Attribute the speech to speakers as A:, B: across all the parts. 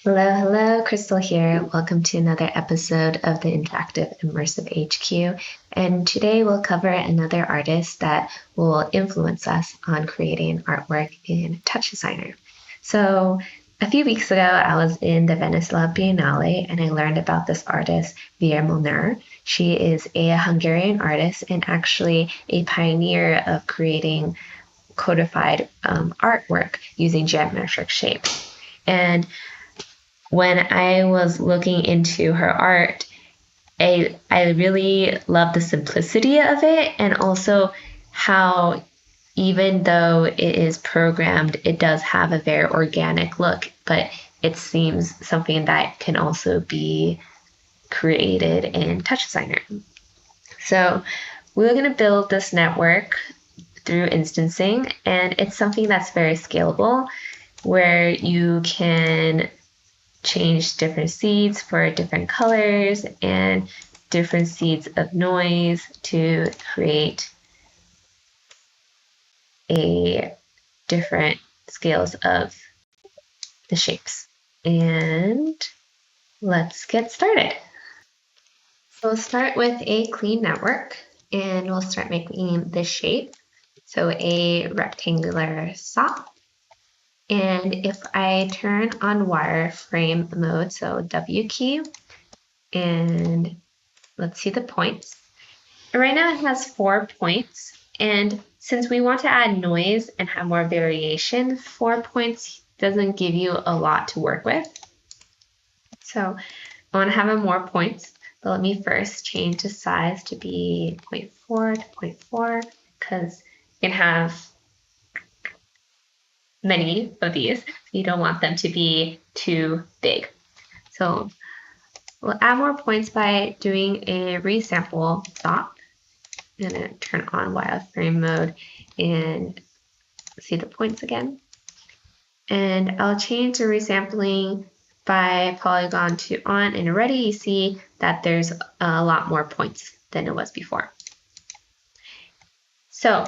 A: Hello, Crystal here. Welcome to another episode of the Interactive Immersive HQ. And today we'll cover another artist that will influence us on creating artwork in TouchDesigner. So a few weeks ago, I was in the Venice Love Biennale and I learned about this artist, Vera Molnar. She is a Hungarian artist and actually a pioneer of creating codified artwork using geometric shapes. And when I was looking into her art, I really love the simplicity of it, and also how even though it is programmed, it does have a very organic look, but it seems something that can also be created in TouchDesigner. So we're going to build this network through instancing, and it's something that's very scalable where you can change different seeds for different colors and different seeds of noise to create a different scales of the shapes. And let's get started. So we'll start with a clean network and we'll start making the shape. So a rectangular SOP. And if I turn on wireframe mode, so W key, and let's see the points. Right now it has 4 points, and since we want to add noise and have more variation, 4 points doesn't give you a lot to work with. So I want to have more points, but let me first change the size to be 0.4 to 0.4 because you can have many of these. You don't want them to be too big. So we'll add more points by doing a resample stop. I'm going to turn on wireframe mode and see the points again. And I'll change the resampling by polygon to on, and already you see that there's a lot more points than it was before. So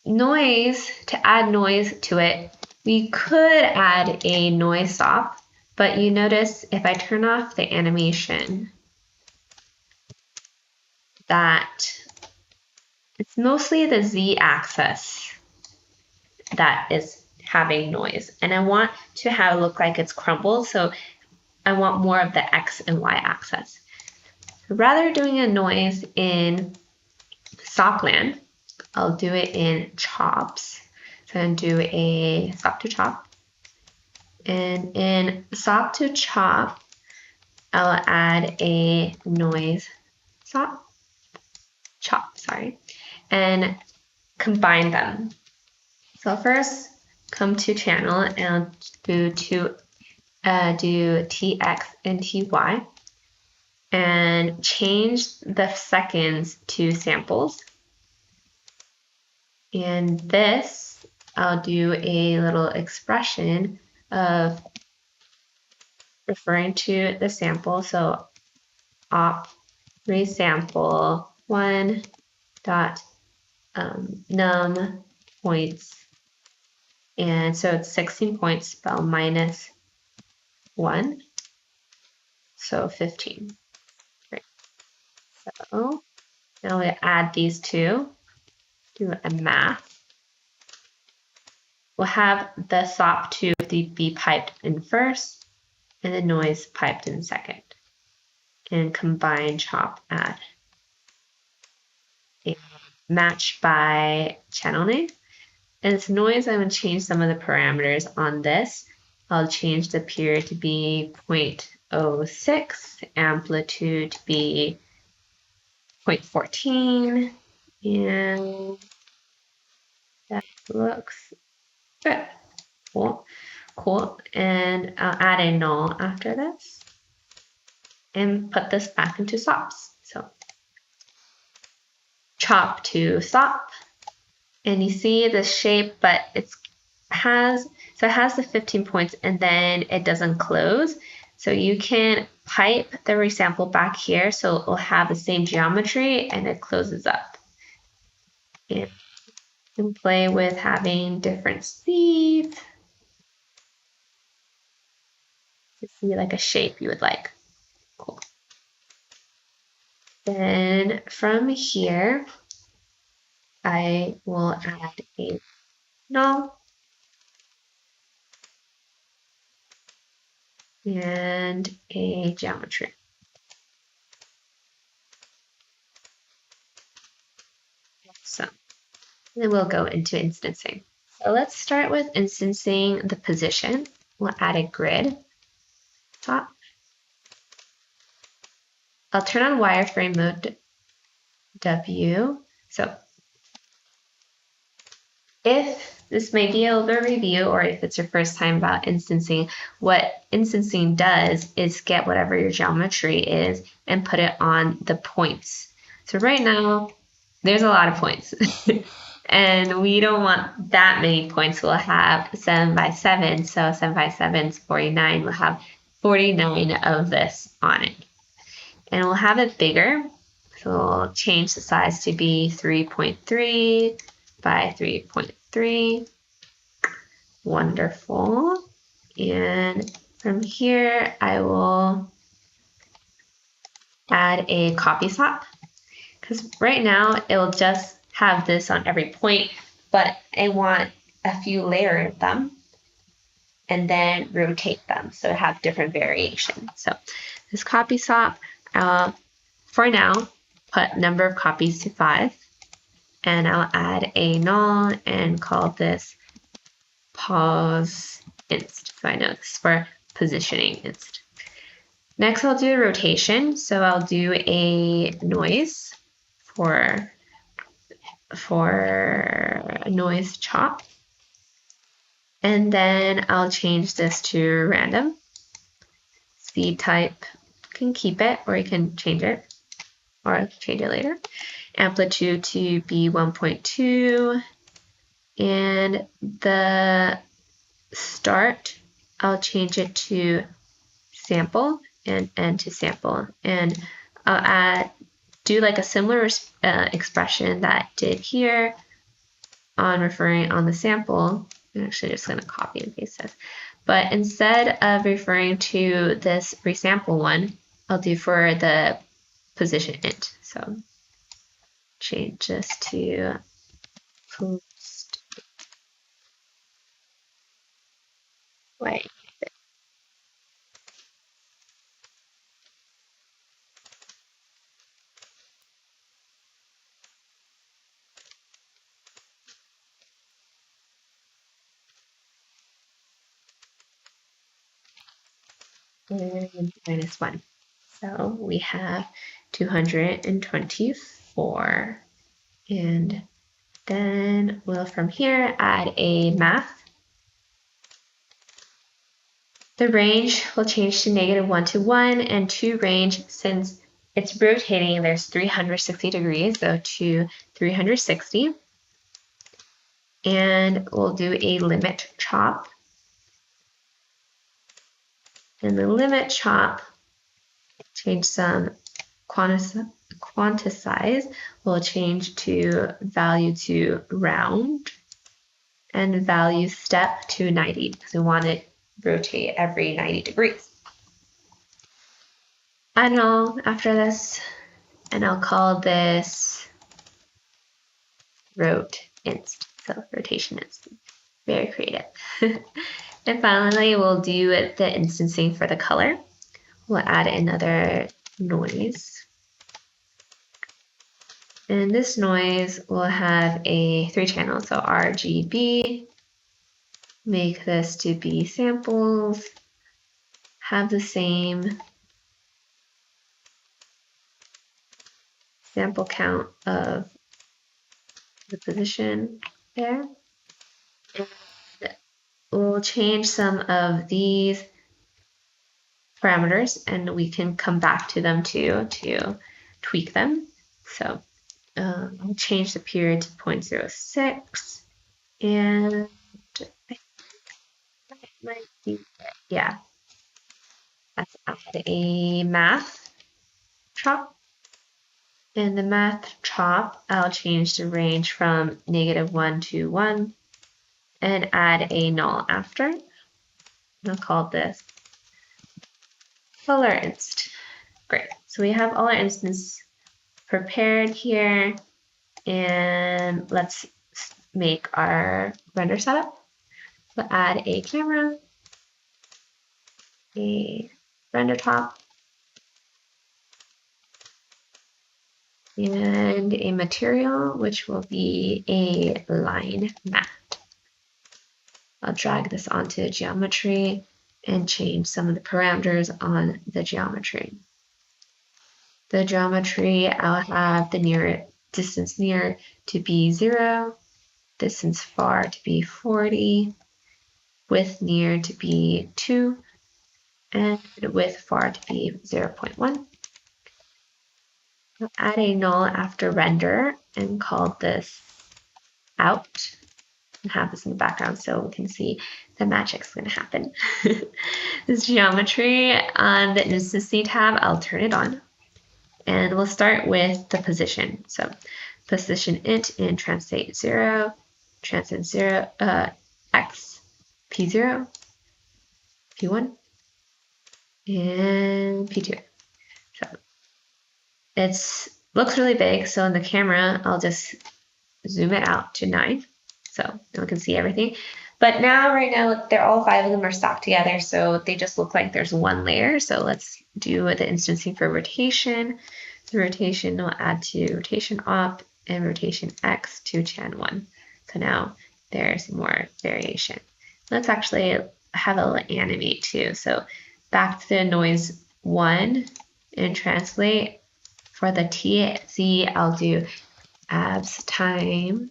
A: noise, to add noise to it, we could add a noise stop, but you notice if I turn off the animation that it's mostly the Z-axis that is having noise. And I want to have it look like it's crumbled, so I want more of the X and Y axis. Rather doing a noise in Stockland, I'll do it in chops. So I'm going to do a stop to chop. And in stop to chop, I'll add a noise chop, and combine them. So first, come to channel and do TX and TY, and change the seconds to samples. And this, I'll do a little expression of referring to the sample. So op resample 1 dot num points, and so it's 16 points, but minus 1, so 15. Great. So now we add these two, do a math. We'll have the SOP 2 be piped in first and the noise piped in second, and combine chop add. And match by channel name. And it's noise, I'm going to change some of the parameters on this. I'll change the period to be 0.06, amplitude to be 0.14, and that looks good. Cool. And I'll add a null after this and put this back into SOPs. So chop to SOP. And you see the shape, but it has the 15 points and then it doesn't close. So you can pipe the resample back here so it will have the same geometry and it closes up. And you can play with having different seeds. to see like a shape you would like. Cool. Then from here, I will add a null and a geometry. So then we'll go into instancing. So let's start with instancing the position. We'll add a grid top. I'll turn on wireframe mode W. So if this may be a little review, or if it's your first time about instancing, what instancing does is get whatever your geometry is and put it on the points. So right now, there's a lot of points. And we don't want that many points. We'll have 7 by 7. So 7 by 7 is 49. We'll have 49 of this on it. And we'll have it bigger. So we'll change the size to be 3.3 by 3.3. Wonderful. And from here, I will add a copy swap. Because right now, it'll just have this on every point, but I want a few layer of them and then rotate them so to have different variations. So this copy swap, for now, put number of copies to 5, and I'll add a null and call this pause inst. So I know this is for positioning inst. Next, I'll do a rotation. So I'll do a noise for a noise chop. And then I'll change this to random. Speed type, you can keep it or you can change it or change it later. Amplitude to be 1.2. And the start, I'll change it to sample and end to sample. And I'll do like a similar expression that I did here on referring on the sample. I'm actually just going to copy and paste this. But instead of referring to this resample one, I'll do for the position int. So change this to post. Wait. And -1. So we have 224. And then we'll from here add a math. The range will change to -1 to 1, and to range, since it's rotating, there's 360 degrees, so to 360. And we'll do a limit chop. And the limit chop, change some quantize, will change to value to round, and value step to 90, because we want it rotate every 90 degrees. Add null after this, and I'll call this rot inst, so rotation inst. Very creative. And finally, we'll do the instancing for the color. We'll add another noise. And this noise will have a 3 channels, so RGB. Make this to be samples. Have the same sample count of the position there. And we'll change some of these parameters, and we can come back to them too to tweak them. So I'll change the period to 0.06, and I think that might be it. Yeah. Let's add a math chop. In the math chop, I'll change the range from -1 to 1 and add a null after. I'll call this color inst. Great. So we have all our instances prepared here, and let's make our render setup. So add a camera, a render top, and a material, which will be a line mat. I'll drag this onto the geometry and change some of the parameters on the geometry. The geometry, I'll have the distance near to be 0, distance far to be 40, width near to be 2, and width far to be 0.1. I'll add a null after render and call this out, and have this in the background so we can see the magic's going to happen. This geometry on the instancy tab, I'll turn it on. And we'll start with the position. So position int in translate 0, translate 0, x, p0, p1, and p2. So it looks really big. So in the camera, I'll just zoom it out to 9. So we can see everything. But now, right now, all 5 of them are stacked together, so they just look like there's one layer. So let's do the instancing for rotation. The rotation will add to rotation op and rotation x to chan 1. So now there's more variation. Let's actually have a little animate too. So back to the noise 1 and translate. For the TZ, I'll do abs time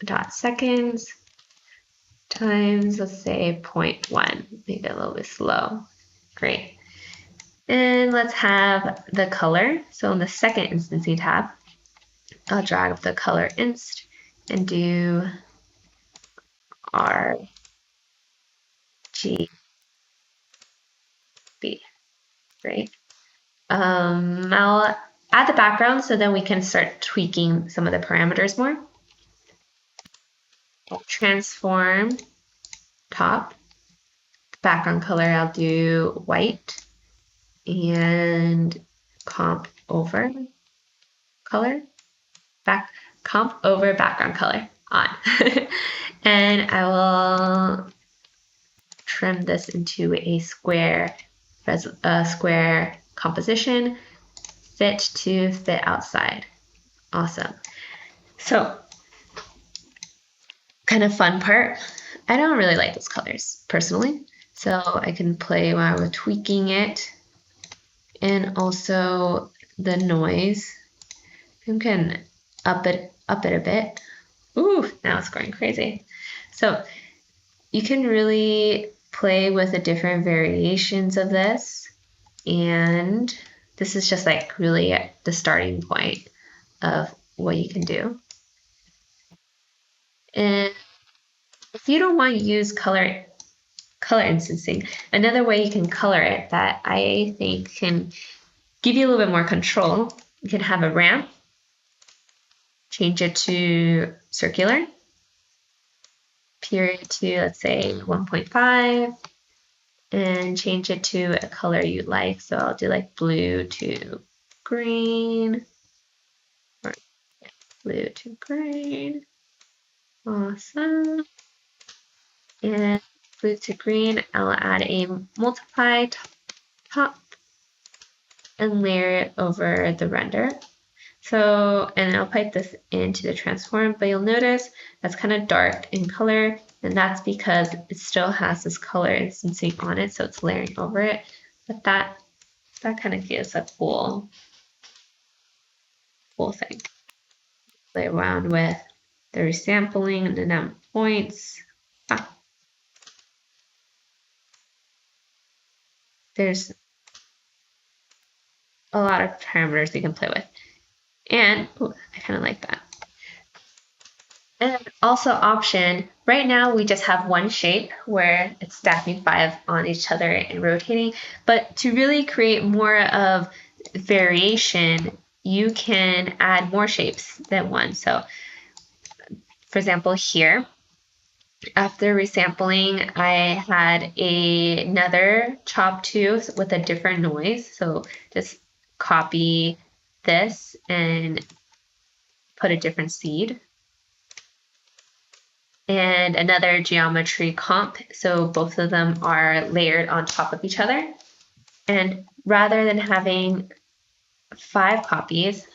A: dot seconds times, let's say 0.1, make it a little bit slow. Great. And let's have the color. So in the second instancing tab, I'll drag up the color inst and do RGB. Great. I'll add the background so then we can start tweaking some of the parameters more. Transform top, background color I'll do white, and comp over color, comp over background color on. And I will trim this into a square composition, fit to fit outside. Awesome. So kind of fun part, I don't really like those colors personally, so I can play while we're tweaking it. And also the noise, you can up it a bit. Ooh, now it's going crazy. So you can really play with the different variations of this, and this is just like really the starting point of what you can do. And if you don't want to use color instancing, another way you can color it that I think can give you a little bit more control, you can have a ramp, change it to circular, period to, let's say, 1.5, and change it to a color you like. So I'll do like blue to green, or blue to green. Awesome. And blue to green, I'll add a multiply top and layer it over the render. So, and I'll pipe this into the transform, but you'll notice that's kind of dark in color, and that's because it still has this color instancing on it, so it's layering over it. But that kind of gives a cool thing. Play around with the resampling and the number of points. There's a lot of parameters you can play with. And ooh, I kind of like that. And also option, right now we just have one shape where it's stacking 5 on each other and rotating, but to really create more of variation, you can add more shapes than one. So for example, here, After resampling, I had another chop 2 with a different noise. So just copy this and put a different seed. And another geometry comp. So both of them are layered on top of each other. And rather than having 5 copies,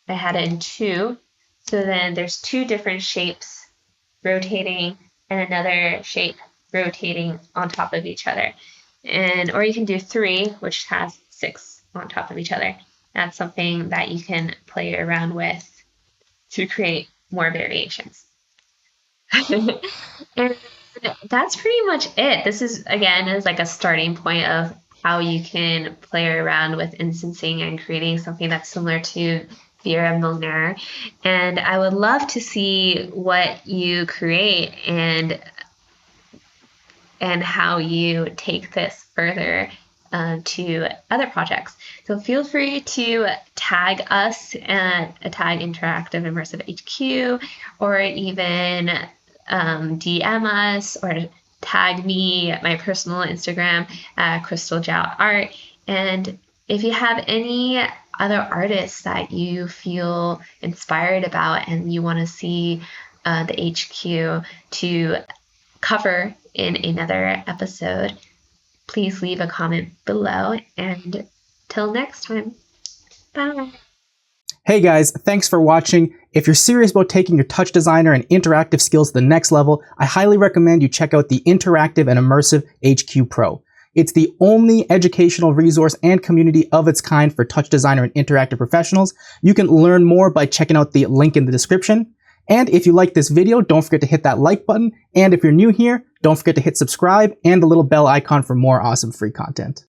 A: I had it in 2. So then there's 2 different shapes rotating and another shape rotating on top of each other. Or you can do 3, which has 6 on top of each other. That's something that you can play around with to create more variations. And that's pretty much it. This is, again, is like a starting point of how you can play around with instancing and creating something that's similar to Vera Molnar. And I would love to see what you create and how you take this further to other projects. So feel free to tag us at tag Interactive Immersive HQ, or even DM us or tag me at my personal Instagram Crystal Jiao Art. And if you have any other artists that you feel inspired about and you want to see the HQ to cover in another episode, please leave a comment below. And till next time, bye.
B: Hey guys, thanks for watching. If you're serious about taking your TouchDesigner and interactive skills to the next level, I highly recommend you check out the Interactive and Immersive HQ Pro. It's the only educational resource and community of its kind for TouchDesigner and interactive professionals. You can learn more by checking out the link in the description. And if you like this video, don't forget to hit that like button. And if you're new here, don't forget to hit subscribe and the little bell icon for more awesome free content.